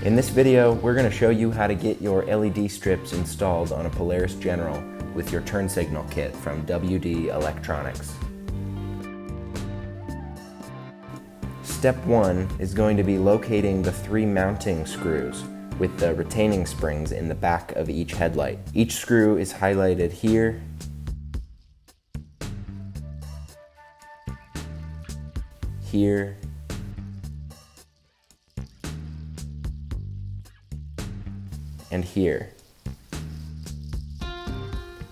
In this video, we're going to show you how to get your LED strips installed on a Polaris General with your turn signal kit from WD Electronics. Step 1 is going to be locating the 3 mounting screws with the retaining springs in the back of each headlight. Each screw is highlighted here, here, and here.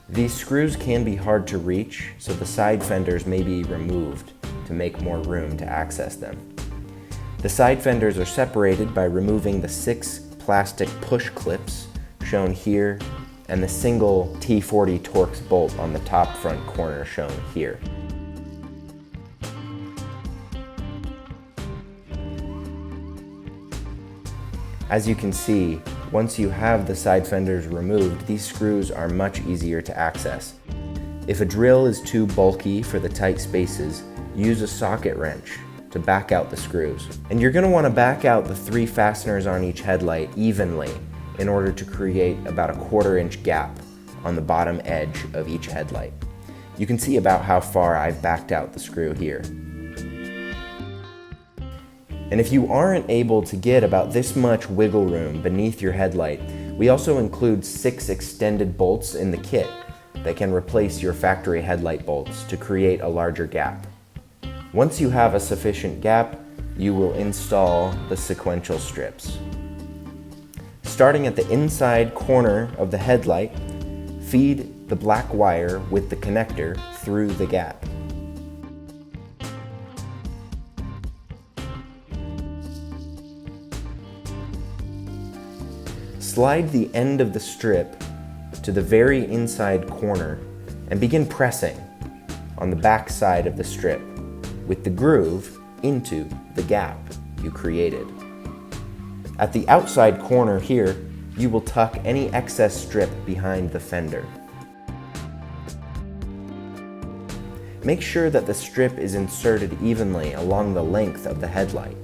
These screws can be hard to reach, so the side fenders may be removed to make more room to access them. The side fenders are separated by removing the 6 plastic push clips shown here and the single T40 Torx bolt on the top front corner shown here. As you can see, once you have the side fenders removed, these screws are much easier to access. If a drill is too bulky for the tight spaces, use a socket wrench to back out the screws. And you're going to want to back out the 3 fasteners on each headlight evenly in order to create about a 1/4 inch gap on the bottom edge of each headlight. You can see about how far I've backed out the screw here. And if you aren't able to get about this much wiggle room beneath your headlight, we also include 6 extended bolts in the kit that can replace your factory headlight bolts to create a larger gap. Once you have a sufficient gap, you will install the sequential strips. Starting at the inside corner of the headlight, feed the black wire with the connector through the gap. Slide the end of the strip to the very inside corner and begin pressing on the back side of the strip with the groove into the gap you created. At the outside corner here, you will tuck any excess strip behind the fender. Make sure that the strip is inserted evenly along the length of the headlight.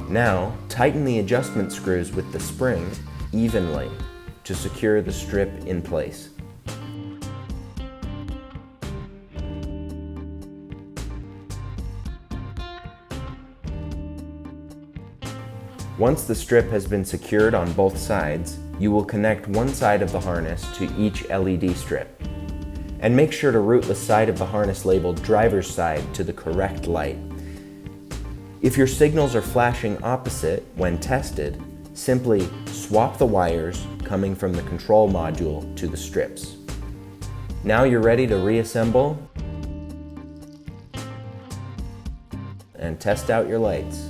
Now, tighten the adjustment screws with the spring evenly to secure the strip in place. Once the strip has been secured on both sides, you will connect one side of the harness to each LED strip. And make sure to route the side of the harness labeled driver's side to the correct light. If your signals are flashing opposite when tested, simply swap the wires coming from the control module to the strips. Now you're ready to reassemble and test out your lights.